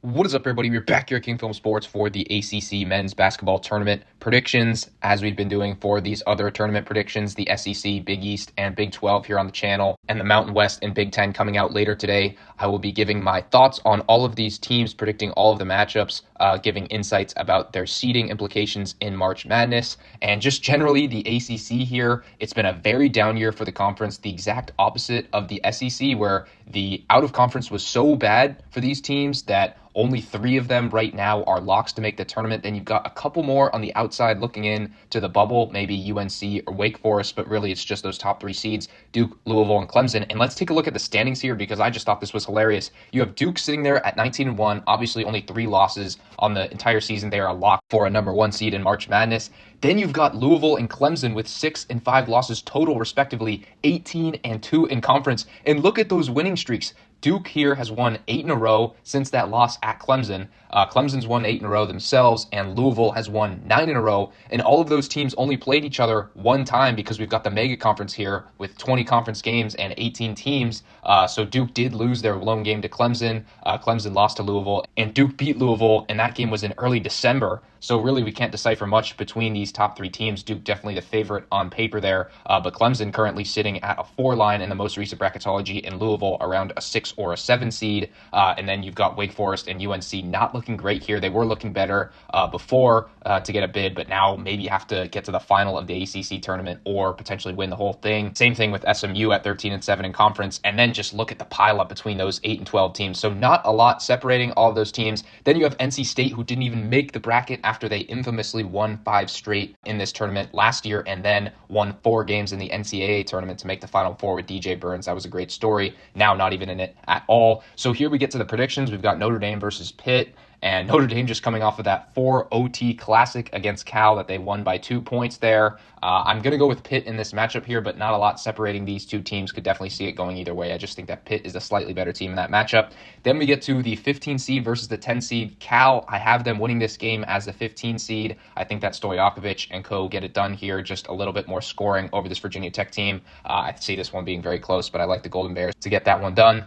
What is up, everybody? We're back here at King Film Sports for the ACC Men's Basketball Tournament Predictions, as we've been doing for these other tournament predictions, the SEC, Big East, and Big 12 here on the channel, and the Mountain West and Big 10 coming out later today. I will be giving my thoughts on all of these teams, predicting all of the matchups, giving insights about their seeding implications in March Madness, and just generally the ACC here. It's been a very down year for the conference, the exact opposite of the SEC, where the out-of-conference was so bad for these teams that only 3 of them right now are locks to make the tournament. Then you've got a couple more on the outside looking in to the bubble, maybe UNC or Wake Forest, but really it's just those top 3 seeds, Duke, Louisville, and Clemson. And let's take a look at the standings here because I just thought this was hilarious. You have Duke sitting there at 19-1, obviously only 3 losses on the entire season. They are a lock for a number 1 seed in March Madness. Then you've got Louisville and Clemson with 6 and 5 losses total, respectively, 18 and 2 in conference. And look at those winning streaks. Duke here has won 8 in a row since that loss at Clemson. Clemson's won 8 in a row themselves, and Louisville has won 9 in a row. And all of those teams only played each other one time because we've got the mega conference here with 20 conference games and 18 teams. So Duke did lose their lone game to Clemson. Clemson lost to Louisville, and Duke beat Louisville, and that game was in early December. So really, we can't decipher much between these top 3 teams. Duke definitely the favorite on paper there, but Clemson currently sitting at a 4 line in the most recent bracketology, and Louisville around a 6 or a 7 seed. And then you've got Wake Forest and UNC not looking great here. They were looking better before to get a bid, but now maybe have to get to the final of the ACC tournament or potentially win the whole thing. Same thing with SMU at 13 and 7 in conference. And then just look at the pileup between those 8 and 12 teams. So not a lot separating all of those teams. Then you have NC State, who didn't even make the bracket after they infamously won 5 straight in this tournament last year and then won 4 games in the NCAA tournament to make the Final Four with DJ Burns. That was a great story. Now not even in it at all. So here we get to the predictions. We've got Notre Dame versus Pitt. And Notre Dame just coming off of that 4 OT classic against Cal that they won by 2 points there. I'm going to go with Pitt in this matchup here, but not a lot separating these two teams. Could definitely see it going either way. I just think that Pitt is a slightly better team in that matchup. Then we get to the 15 seed versus the 10 seed. Cal, I have them winning this game as the 15 seed. I think that Stojakovic and co get it done here. Just a little bit more scoring over this Virginia Tech team. I see this one being very close, but I like the Golden Bears to get that one done.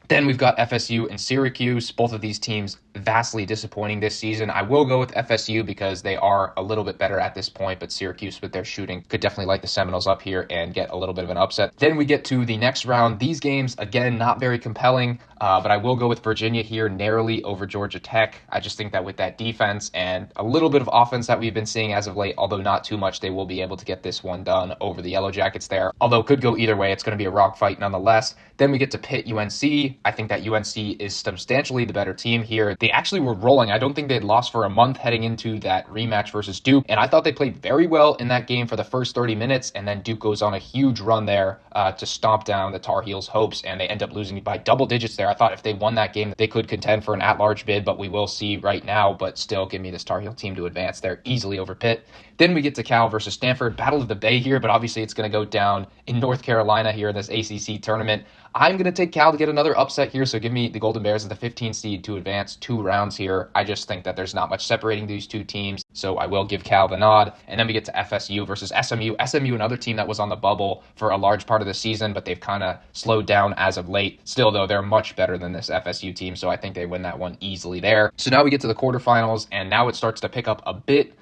Then we've got FSU and Syracuse. Both of these teams vastly disappointing this season. I will go with FSU because they are a little bit better at this point, but Syracuse with their shooting could definitely light the Seminoles up here and get a little bit of an upset. Then we get to the next round. These games, again, not very compelling, but I will go with Virginia here narrowly over Georgia Tech. I just think that with that defense and a little bit of offense that we've been seeing as of late, although not too much, they will be able to get this one done over the Yellow Jackets there. Although could go either way, it's going to be a rock fight nonetheless. Then we get to Pitt UNC. I think that UNC is substantially the better team here. They actually were rolling. I don't think they'd lost for a month heading into that rematch versus Duke, and I thought they played very well in that game for the first 30 minutes, and then Duke goes on a huge run there to stomp down the Tar Heels' hopes, and they end up losing by double digits there. I thought if they won that game, they could contend for an at-large bid, but we will see right now, but still give me this Tar Heel team to advance there easily over Pitt. Then we get to Cal versus Stanford, Battle of the Bay here, but obviously it's going to go down in North Carolina here in this ACC tournament. I'm going to take Cal to get another upset here, so give me the Golden Bears as the 15 seed to advance 2 rounds here. I just think that there's not much separating these two teams, so I will give Cal the nod. And then we get to FSU versus SMU. SMU, another team that was on the bubble for a large part of the season, but they've kind of slowed down as of late. Still, though, they're much better than this FSU team, so I think they win that one easily there. So now we get to the quarterfinals, and now it starts to pick up a bit.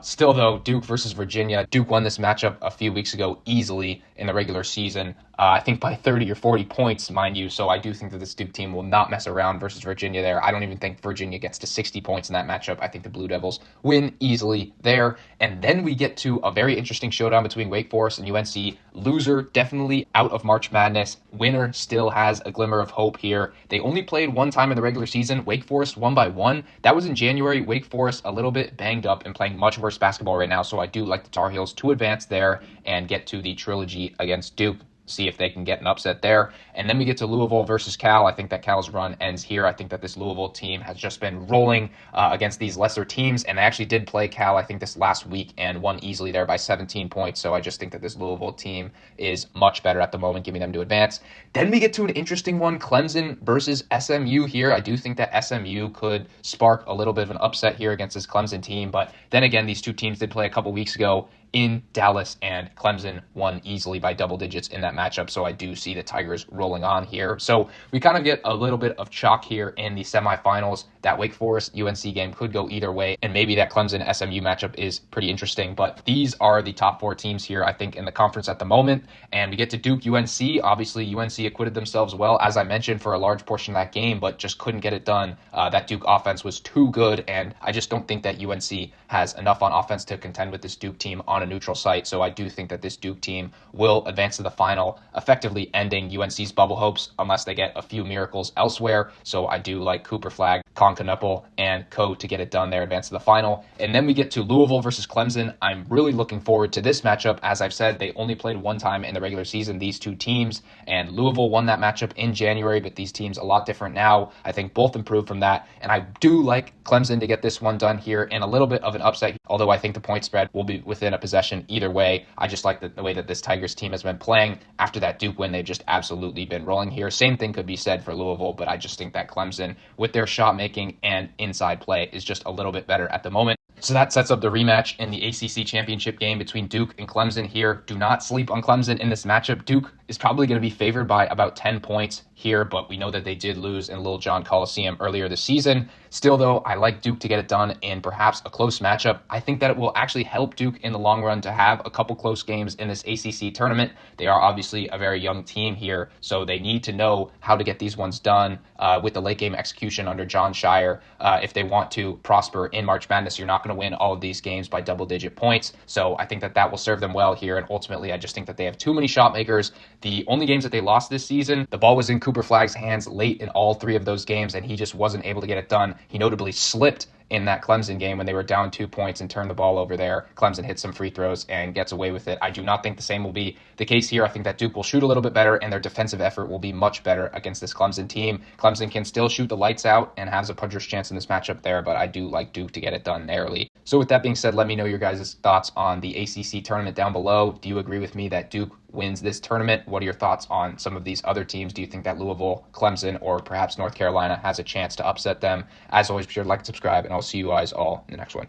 Still, though, Duke versus Virginia. Duke won this matchup a few weeks ago easily in the regular season. I think by 30 or 40 points, mind you. So I do think that this Duke team will not mess around versus Virginia there. I don't even think Virginia gets to 60 points in that matchup. I think the Blue Devils win easily there. And then we get to a very interesting showdown between Wake Forest and UNC. Loser definitely out of March Madness. Winner still has a glimmer of hope here. They only played one time in the regular season. Wake Forest won by 1. That was in January. Wake Forest a little bit banged up and playing much worse basketball right now. So I do like the Tar Heels to advance there and get to the trilogy against Duke. See if they can get an upset there. And then we get to Louisville versus Cal. I think that Cal's run ends here. I think that this Louisville team has just been rolling against these lesser teams, and they actually did play Cal, I think, this last week and won easily there by 17 points. So I just think that this Louisville team is much better at the moment, giving them to advance. Then we get to an interesting one, Clemson versus SMU here. I do think that SMU could spark a little bit of an upset here against this Clemson team, but then again, these two teams did play a couple weeks ago, in Dallas, and Clemson won easily by double digits in that matchup. So I do see the Tigers rolling on here. So we kind of get a little bit of chalk here in the semifinals. That Wake Forest UNC game could go either way, and maybe that Clemson SMU matchup is pretty interesting. But these are the top 4 teams here, I think, in the conference at the moment. And we get to Duke UNC. Obviously, UNC acquitted themselves well, as I mentioned, for a large portion of that game, but just couldn't get it done. That Duke offense was too good, and I just don't think that UNC has enough on offense to contend with this Duke team on a neutral site. So I do think that this Duke team will advance to the final, effectively ending UNC's bubble hopes unless they get a few miracles elsewhere. So I do like Cooper Flagg, Knuppel, and Co to get it done there, advance to the final. And then we get to Louisville versus Clemson. I'm really looking forward to this matchup. As I've said, they only played one time in the regular season, these two teams, and Louisville won that matchup in January, but these teams a lot different now. I think both improved from that, and I do like Clemson to get this one done here in a little bit of an upset, although I think the point spread will be within a possession either way. I just like the way that this Tigers team has been playing. After that Duke win, they've just absolutely been rolling here. Same thing could be said for Louisville, but I just think that Clemson, with their shot making and inside play, is just a little bit better at the moment. So that sets up the rematch in the ACC championship game between Duke and Clemson here. Do not sleep on Clemson in this matchup. Duke is probably going to be favored by about 10 points here, but we know that they did lose in Little John Coliseum earlier this season. Still, though, I like Duke to get it done in perhaps a close matchup. I think that it will actually help Duke in the long run to have a couple close games in this ACC tournament. They are obviously a very young team here, so they need to know how to get these ones done with the late game execution under John Shire. If they want to prosper in March Madness, you're not going to win all of these games by double-digit points. So I think that that will serve them well here, and ultimately I just think that they have too many shot makers. The only games that they lost this season, the ball was in Cooper Flagg's hands late in all 3 of those games, and he just wasn't able to get it done. He notably slipped in that Clemson game when they were down 2 points and turned the ball over there. Clemson hits some free throws and gets away with it. I do not think the same will be the case here. I think that Duke will shoot a little bit better, and their defensive effort will be much better against this Clemson team. Clemson can still shoot the lights out and has a puncher's chance in this matchup there, but I do like Duke to get it done narrowly. So with that being said, let me know your guys' thoughts on the ACC tournament down below. Do you agree with me that Duke wins this tournament? What are your thoughts on some of these other teams? Do you think that Louisville, Clemson, or perhaps North Carolina has a chance to upset them? As always, be sure to like and subscribe, and I'll see you guys all in the next one.